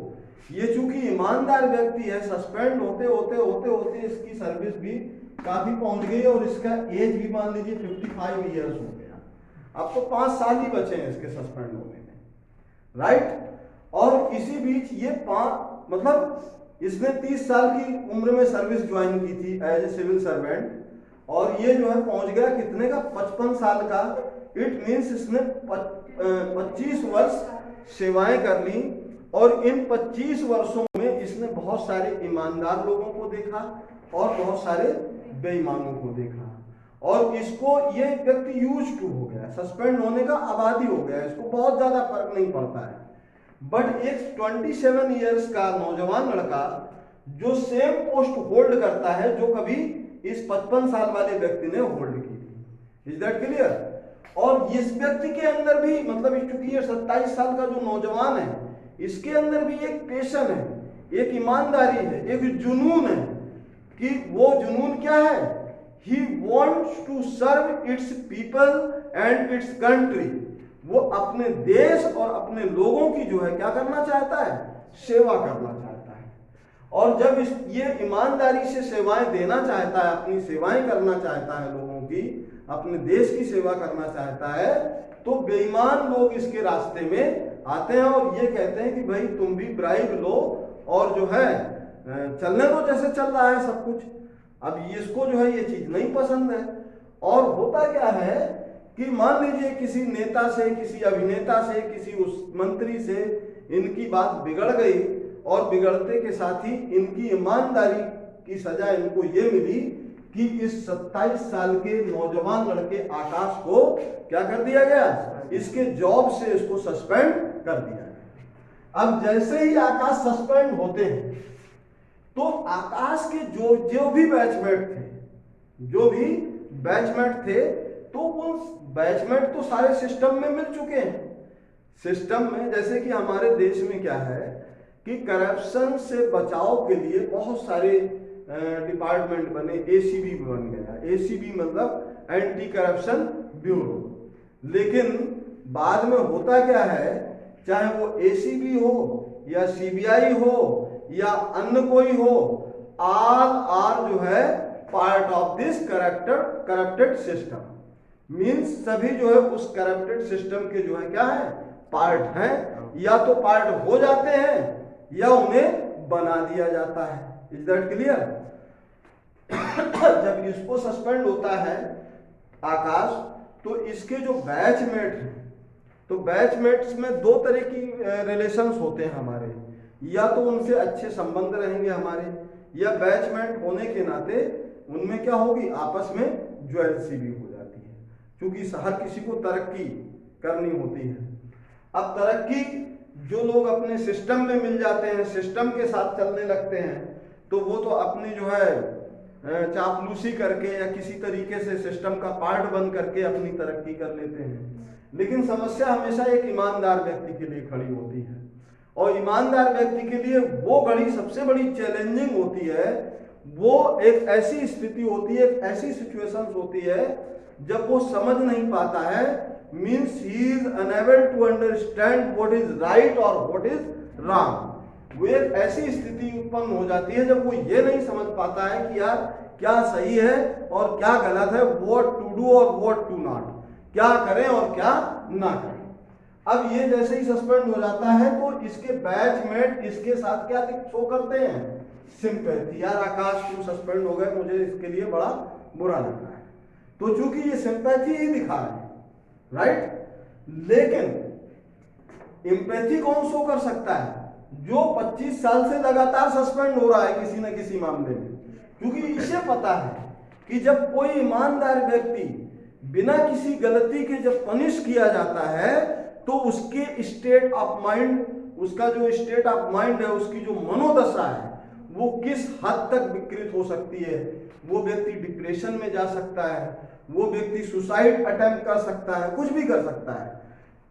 ये चूंकि ईमानदार व्यक्ति है, सस्पेंड होते होते इसकी सर्विस भी काफी पहुंच गई और इसका एज भी मान लीजिए 55 ईयर्स हो गया। अब तो 5 साल ही बचे हैं इसके सस्पेंड होने में, राइट। और इसी बीच ये इसने 30 साल की उम्र में सर्विस ज्वाइन की थी एज ए सिविल सर्वेंट, और ये जो है पहुंच गया कितने का? 55 साल का। इट मीन्स इसने 25 वर्ष सेवाएं कर ली, और इन 25 वर्षों में इसने बहुत सारे ईमानदार लोगों को देखा और बहुत सारे बेईमानों को देखा। और इसको ये व्यक्ति यूज टू हो गया, सस्पेंड होने का आबादी हो गया, इसको बहुत ज्यादा फर्क नहीं पड़ता है। बट एक 27 इयर्स का नौजवान लड़का जो सेम पोस्ट होल्ड करता है जो कभी इस 55 साल वाले व्यक्ति ने होल्ड की थी। Is that clear? और इस व्यक्ति के अंदर भी चूंकि ये 27 साल का जो नौजवान है, इसके अंदर भी एक पैशन है, एक ईमानदारी है, एक जुनून है। कि वो जुनून क्या है? He wants to serve its people and its country। वो अपने देश और अपने लोगों की जो है क्या करना चाहता है? सेवा करना चाहता है। और जब ये ईमानदारी से सेवाएं देना चाहता है, अपनी सेवाएं करना चाहता है लोगों की, अपने देश की सेवा करना चाहता है, तो बेईमान लोग इसके रास्ते में आते हैं और ये कहते हैं कि भाई तुम भी ब्राइब लो और जो है चलने दो जैसे चल रहा है सब कुछ। अब इसको जो है ये चीज नहीं पसंद है। और होता क्या है कि मान लीजिए किसी नेता से, किसी अभिनेता से, किसी उस मंत्री से इनकी बात बिगड़ गई, और बिगड़ते के साथ ही इनकी ईमानदारी की सजा इनको ये मिली कि इस 27 साल के नौजवान लड़के आकाश को क्या कर दिया गया? इसके जॉब से इसको सस्पेंड कर दिया गया। अब जैसे ही आकाश सस्पेंड होते हैं तो आकाश के जो भी बैचमेट थे, तो वो बैचमेट तो सारे सिस्टम में मिल चुके हैं। सिस्टम में जैसे कि हमारे देश में क्या है कि करप्शन से बचाव के लिए बहुत सारे डिपार्टमेंट बने। एसीबी बन गया, एसीबी मतलब एंटी करप्शन ब्यूरो। लेकिन बाद में होता क्या है, चाहे वो एसीबी हो या सीबीआई हो या अन्य कोई हो, ऑल आर जो है part of this corrupted system. Means सभी जो है उस करप्टेड सिस्टम के जो है क्या है? पार्ट हैं, या तो पार्ट हो जाते हैं या उन्हें बना दिया जाता है। Is that clear? जब इसको सस्पेंड होता है आकाश, तो इसके जो बैचमेट हैं, तो बैचमेट्स में 2 तरह की रिलेशंस होते हैं हमारे। या तो उनसे अच्छे संबंध रहेंगे हमारे, या बैचमेट होने के नाते उनमें क्या होगी? आपस में ज्वेलसी भी हो जाती है, क्योंकि हर किसी को तरक्की करनी होती है। अब तरक्की जो लोग अपने सिस्टम में मिल जाते हैं, सिस्टम के साथ चलने लगते हैं, तो वो तो अपनी जो है चापलूसी करके या किसी तरीके से सिस्टम का पार्ट बन करके अपनी तरक्की कर लेते हैं। लेकिन समस्या हमेशा एक ईमानदार व्यक्ति के लिए खड़ी होती है, और ईमानदार व्यक्ति के लिए वो घड़ी सबसे बड़ी चैलेंजिंग होती है। वो एक ऐसी स्थिति होती है, एक ऐसी सिचुएशन होती है जब वो समझ नहीं पाता है, means he is unable to understand what is right और व्हाट इज रॉन्ग। वो एक ऐसी स्थिति उत्पन्न हो जाती है जब वो ये नहीं समझ पाता है कि यार क्या सही है और क्या गलत है, व्हाट टू डू और व्हाट टू नॉट, क्या करें और क्या ना करें। अब ये जैसे ही सस्पेंड हो जाता है तो इसके बैचमेट इसके साथ क्या शो करते हैं, सिंपैथी। यार आकाश तुम सस्पेंड हो गए, मुझे इसके लिए बड़ा बुरा लग रहा है। तो चूंकि ये सिंपैथी ही दिखा रहे हैं, राइट, लेकिन एम्पैथी कौन शो कर सकता है, जो 25 साल से लगातार सस्पेंड हो रहा है किसी न किसी मामले में। क्योंकि इसे पता है कि जब कोई ईमानदार व्यक्ति बिना किसी गलती के जब पनिश किया जाता है तो उसके स्टेट ऑफ माइंड, उसका जो स्टेट ऑफ माइंड है, उसकी जो मनोदशा है, वो किस हद तक विकृत हो सकती है। वो व्यक्ति डिप्रेशन में जा सकता है, वो व्यक्ति सुसाइड अटेम्प्ट कर सकता है, कुछ भी कर सकता है।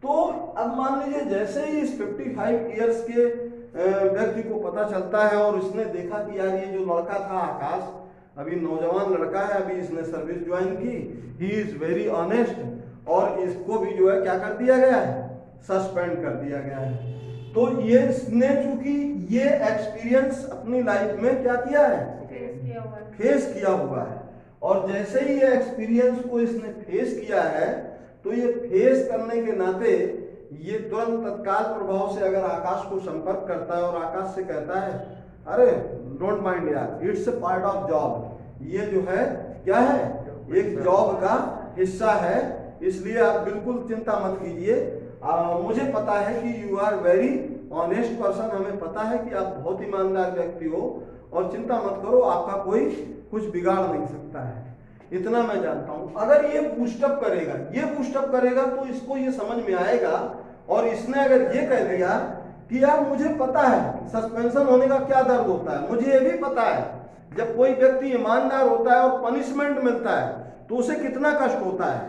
तो अब मान लीजिए जैसे ही इस 55 इयर्स के व्यक्ति को पता चलता है और उसने देखा कि यार ये जो लड़का था आकाश, अभी नौजवान लड़का है, अभी इसने सर्विस ज्वाइन की, ही इज वेरी ऑनेस्ट, और इसको भी जो है क्या कर दिया गया है, सस्पेंड कर दिया गया है। तो ये इसने चूंकि ये एक्सपीरियंस अपनी लाइफ में क्या किया है, फेस किया हुआ है, और जैसे ही ये एक्सपीरियंस को इसने फेस किया है तो ये फेस करने के नाते ये तुरंत तत्काल प्रभाव से अगर आकाश को संपर्क करता है और आकाश से कहता है अरे डोंट माइंड यार, it's a part of job, ये जो है क्या है, एक जॉब का हिस्सा है, इसलिए आप बिल्कुल चिंता मत कीजिए। मुझे पता है कि you are very honest person, हमें पता है कि आप बहुत ईमानदार व्यक्ति हो, और चिंता मत करो, आपका कोई कुछ बिगाड़ नहीं सकता है, इतना मैं जानता हूं। अगर ये बूस्टअप करेगा तो इसको ये समझ में आएगा, और इसने अगर ये कह दिया कि यार मुझे पता है सस्पेंशन होने का क्या दर्द होता है, मुझे ये भी पता है जब कोई व्यक्ति ईमानदार होता है और पनिशमेंट मिलता है तो उसे कितना कष्ट होता है,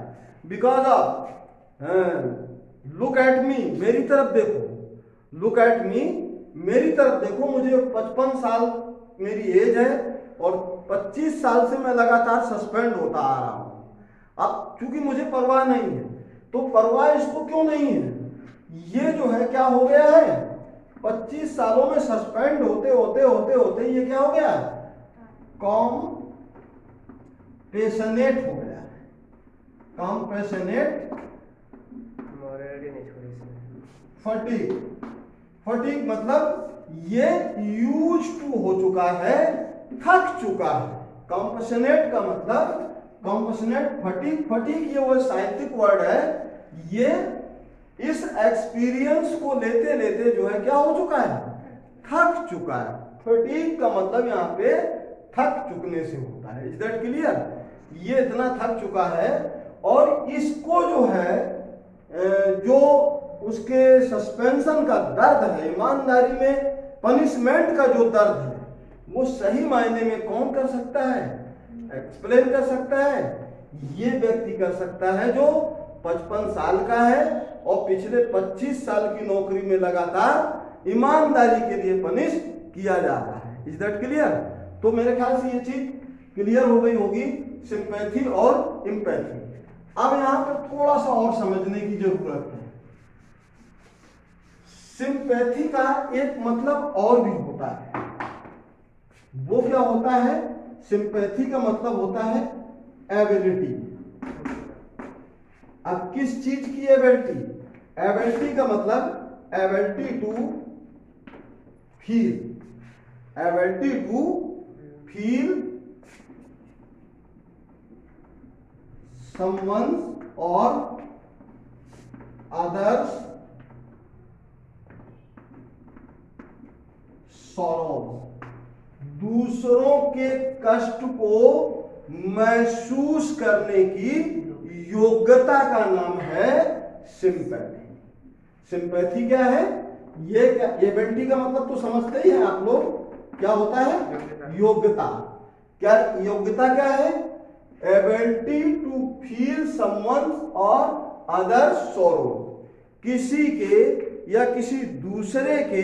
because of look at me, मेरी तरफ देखो, लुक एट मी, मेरी तरफ देखो, मुझे 55 साल मेरी एज है और 25 साल से मैं लगातार सस्पेंड होता आ रहा हूं। अब चूंकि मुझे परवाह नहीं है, तो परवाह इसको क्यों नहीं है, ये जो है क्या हो गया है, 25 सालों में सस्पेंड होते होते होते होते ये क्या हो गया, कॉम्पेशनेट हो गया, कॉम्पेशनेट फटीग। फटीग मतलब ये यूज टू हो चुका है, थक चुका है। कॉम्पेशनेट का मतलब, कॉम्पेशनेट, फटीग, फटीग ये वो साहित्यिक वर्ड है, ये इस एक्सपीरियंस को लेते लेते जो है क्या हो चुका है, थक चुका है। फटीग का मतलब यहाँ पे थक चुकने से होता है, इज दैट क्लियर। ये इतना थक चुका है, और इसको जो है जो उसके सस्पेंशन का दर्द है, ईमानदारी में पनिशमेंट का जो दर्द है, वो सही मायने में कौन कर सकता है, एक्सप्लेन कर सकता है, ये व्यक्ति कर सकता है जो 55 साल का है और पिछले 25 साल की नौकरी में लगातार ईमानदारी के लिए पनिश किया जा रहा है। Is that clear. तो मेरे ख्याल से ये चीज क्लियर हो गई होगी, सिंपैथी और एम्पैथी। अब यहां पर थोड़ा सा और समझने की जरूरत है। सिंपैथी का एक मतलब और भी होता है, वो क्या होता है, सिंपैथी का मतलब होता है एबिलिटी। अब किस चीज की एबिलिटी, एबिलिटी का मतलब ability to feel, ability to feel someone's or others sorrows, दूसरों के कष्ट को महसूस करने की योग्यता का नाम है सिंपैथी। सिंपैथी क्या है, ये क्या, एबिलिटी का मतलब तो समझते ही हैं आप लोग, क्या होता है, योग्यता। क्या योग्यता क्या है? एबिलिटी टू फील समवन और अदर सोरो, किसी के या किसी दूसरे के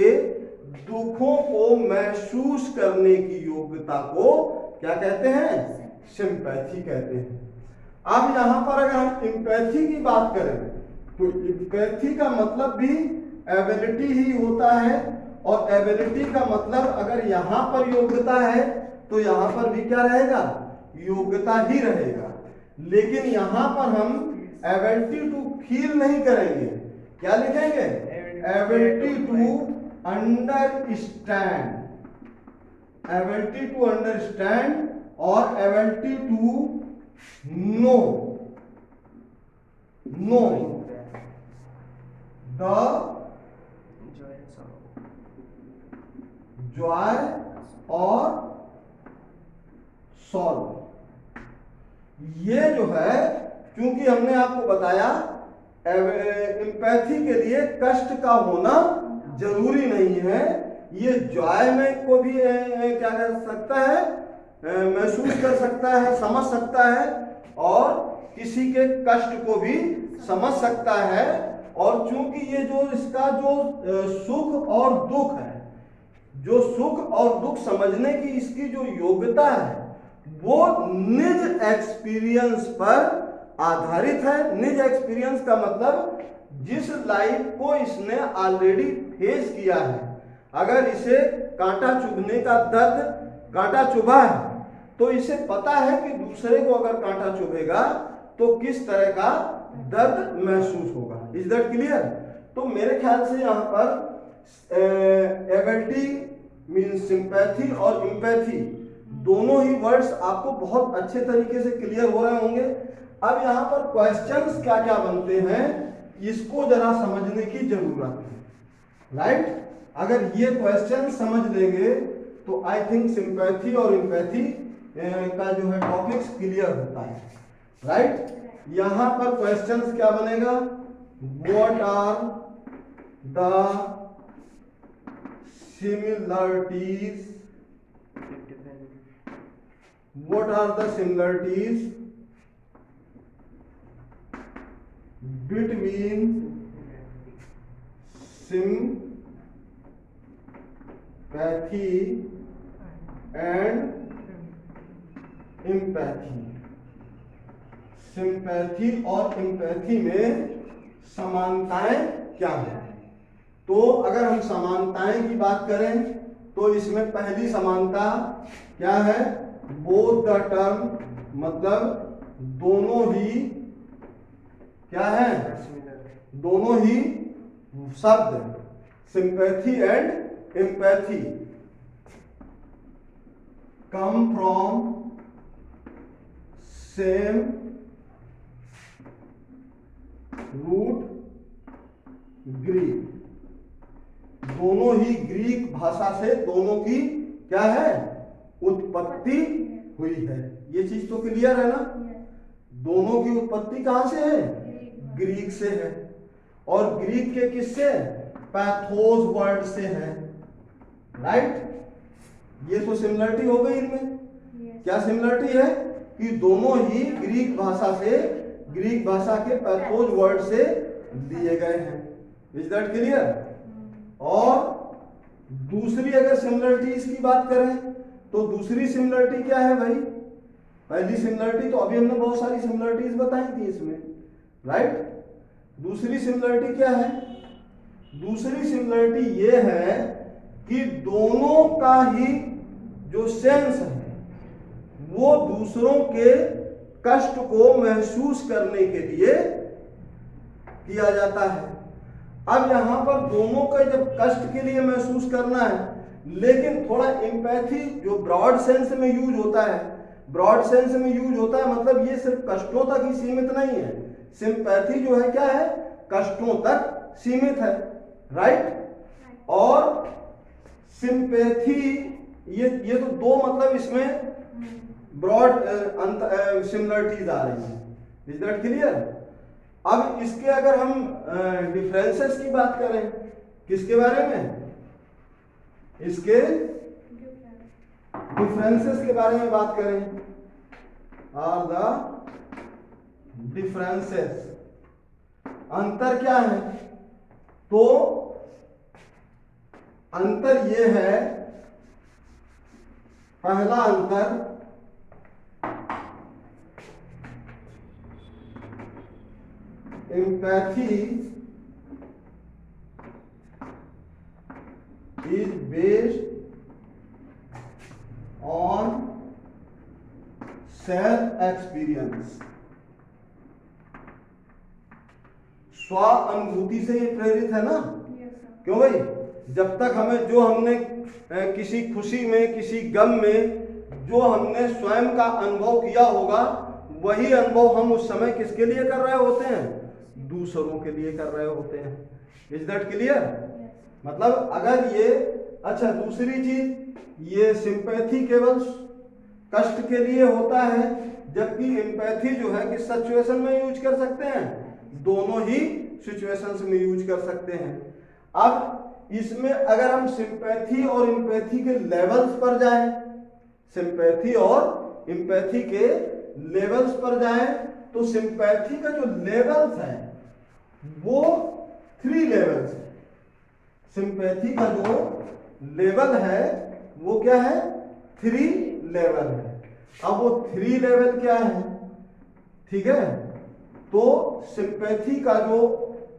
दुखों को महसूस करने की योग्यता को क्या कहते हैं? सिंपैथी कहते हैं। अब यहां पर अगर हम एम्पैथी की बात करें तो एम्पैथी का मतलब भी एबिलिटी ही होता है, और एबिलिटी का मतलब अगर यहां पर योग्यता है तो यहां पर भी क्या रहेगा? योग्यता ही रहेगा। लेकिन यहां पर हम एबिलिटी टू फील नहीं करेंगे, क्या लिखेंगे? Ability to understand, ability to understand और ability to know the joy और सॉर्रो। ये जो है, क्योंकि हमने आपको बताया एम्पैथी के लिए कष्ट का होना जरूरी नहीं है, ये जॉय में को भी क्या कर सकता है? महसूस कर सकता है, समझ सकता है, और किसी के कष्ट को भी समझ सकता है। और चूंकि ये जो इसका जो सुख और दुख है, जो सुख और दुख समझने की इसकी जो योग्यता है वो निज एक्सपीरियंस पर आधारित है। निज एक्सपीरियंस का मतलब जिस लाइफ को इसने ऑलरेडी फेस किया है। अगर इसे कांटा चुभने का दर्द, कांटा चुभा है, तो इसे पता है कि दूसरे को अगर कांटा चुभेगा तो किस तरह का दर्द महसूस होगा। Is that clear? तो मेरे ख्याल से यहाँ पर एबिलिटी मीन्स सिंपैथी और एम्पैथी दोनों ही वर्ड्स आपको बहुत अच्छे तरीके से क्लियर हो रहे होंगे। अब यहाँ पर क्वेश्चंस क्या क्या बनते हैं इसको जरा समझने की जरूरत है, राइट? अगर ये क्वेश्चन समझ लेंगे तो आई थिंक सिंपैथी और एम्पैथी का जो है टॉपिक्स क्लियर होता है, राइट? यहां पर क्वेश्चंस क्या बनेगा? What are the similarities, what are the similarities between sympathy and empathy? सिंपैथी और एम्पैथी में समानताएं क्या हैं? तो अगर हम समानताएं की बात करें तो इसमें पहली समानता क्या है? बोथ द टर्म, मतलब दोनों ही क्या है? दोनों ही शब्द sympathy and empathy come from same root Greek. दोनों ही ग्रीक भाषा से दोनों की क्या है? उत्पत्ति हुई है। ये चीज तो क्लियर है ना? दोनों की उत्पत्ति कहां से है? ग्रीक से है। और ग्रीक के किससे? पैथोस वर्ड से है, राइट? ये तो सिमिलरिटी हो गई इनमें। क्या सिमिलरिटी है? कि दोनों ही ग्रीक भाषा से, ग्रीक भाषा के पैथोस वर्ड से दिए गए हैं। Is that clear? और दूसरी अगर सिमिलरिटीज की बात करें तो दूसरी सिमिलरिटी क्या है भाई? पहली सिमिलरिटी तो अभी हमने बहुत सारी सिमिलरिटीज बताई थी इसमें, राइट? दूसरी सिमिलरिटी क्या है? दूसरी सिमिलरिटी ये है कि दोनों का ही जो सेंस है वो दूसरों के कष्ट को महसूस करने के लिए किया जाता है। अब यहां पर दोनों का जब कष्ट के लिए महसूस करना है, लेकिन थोड़ा एम्पैथी जो ब्रॉड सेंस में यूज होता है, ब्रॉड सेंस में यूज होता है मतलब ये सिर्फ कष्टों तक ही सीमित नहीं है। सिंपैथी जो है क्या है? कष्टों तक सीमित है, राइट? और सिंपैथी ये तो दो मतलब इसमें ब्रॉड सिमिलरिटीज आ रही है। Is that clear? अब इसके अगर हम डिफरेंसेस की बात करें, किसके बारे में? इसके डिफरेंसेस के बारे में बात करें, आर द डिफरेंसेस, अंतर क्या है? तो अंतर ये है, पहला अंतर empathy is based on self experience, स्व अनुभूति से ये प्रेरित है ना। क्यों भाई? जब तक हमें जो हमने किसी खुशी में, किसी गम में जो हमने स्वयं का अनुभव किया होगा, वही अनुभव हम उस समय किसके लिए कर रहे होते हैं? दूसरों के लिए कर रहे होते हैं। Is that clear? मतलब अगर ये, अच्छा दूसरी चीज, ये सिंपैथी केवल कष्ट के लिए होता है, जबकि एम्पैथी जो है किस सिचुएशन में यूज कर सकते हैं? दोनों ही सिचुएशंस में यूज कर सकते हैं। अब इसमें अगर हम सिंपैथी और एम्पैथी के लेवल्स पर जाएं, सिंपैथी और एम्पैथी के लेवल्स पर जाएं, तो सिंपैथी का जो लेवल्स है वो 3 लेवल्स है। सिंपैथी का जो लेवल है वो क्या है? 3 लेवल है। अब वो 3 लेवल क्या है? ठीक है, तो सिंपैथी का जो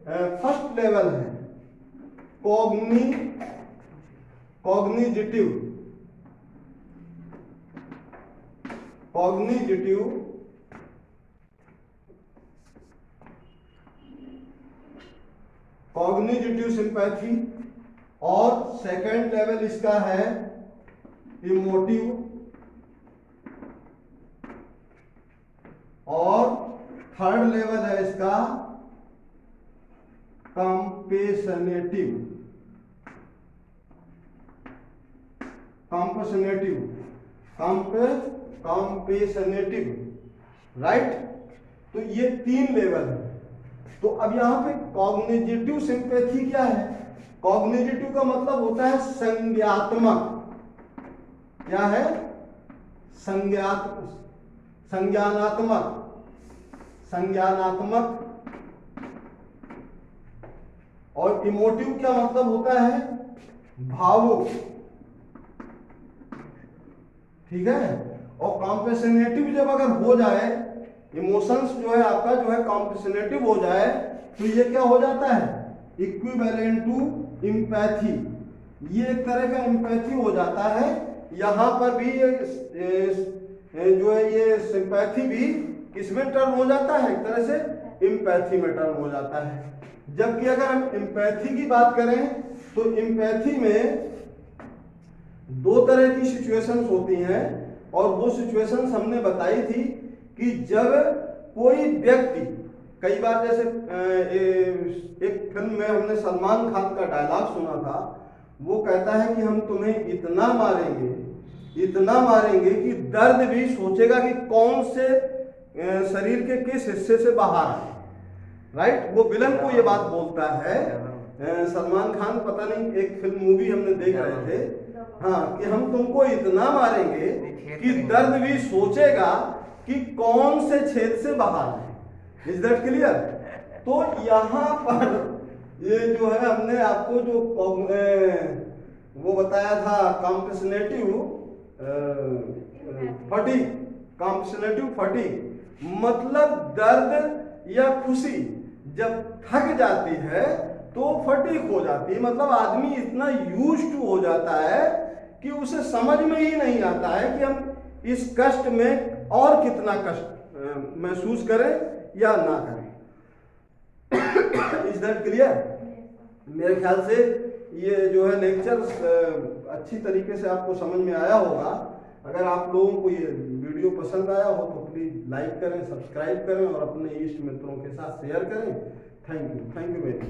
फर्स्ट लेवल है कॉग्निटिव सिंपैथी, और सेकंड लेवल इसका है इमोटिव, और थर्ड लेवल है इसका कंपेशनेटिव। राइट? तो ये 3 लेवल है। तो अब यहां पे कॉग्निटिव सिंपैथी क्या है? कॉग्निटिव का मतलब होता है संज्ञात्मक। क्या है? संज्ञानात्मक। और इमोटिव क्या मतलब होता है? भावुक। ठीक है। और कॉम्पेशनेटिव जब अगर हो जाए, इमोशंस जो है आपका जो है कॉम्पेशनेटिव हो जाए, तो ये क्या हो जाता है? Equivalent to empathy. ये एक तरह का एम्पैथी हो जाता है। यहां पर भी जो है ये सिंपैथी भी किसमें टर्न हो जाता है? एक तरह से एम्पैथी में टर्न हो जाता है। जबकि अगर हम एम्पैथी की बात करें, तो एम्पैथी में 2 तरह की सिचुएशंस होती हैं, और वो सिचुएशंस हमने बताई थी कि जब कोई व्यक्ति, कई बार जैसे एक फिल्म में हमने सलमान खान का डायलॉग सुना था, वो कहता है कि हम तुम्हें इतना मारेंगे कि दर्द भी सोचेगा कि कौन से शरीर के किस हिस्से से बाहर है। राइट? वो विलन को ये बात बोलता है। सलमान खान, पता नहीं एक फिल्म मूवी हमने देख रहे थे, हाँ, कि हम तुमको इतना मारेंगे कि दर्द भी सोचेगा कि कौन से छेद से बाहर है। Is that clear? तो यहाँ पर ये जो है हमने आपको जो वो बताया था कॉम्पेशनेटिव फटीग, मतलब दर्द या खुशी जब थक जाती है तो फटीग हो जाती है। मतलब आदमी इतना यूज्ड टू हो जाता है कि उसे समझ में ही नहीं आता है कि हम इस कष्ट में और कितना कष्ट महसूस करें या ना करें। Is that clear? मेरे ख्याल से ये जो है लेक्चर अच्छी तरीके से आपको समझ में आया होगा। अगर आप लोगों को ये वीडियो पसंद आया हो तो प्लीज़ लाइक करें, सब्सक्राइब करें और अपने इष्ट मित्रों के साथ शेयर करें। Thank you very much.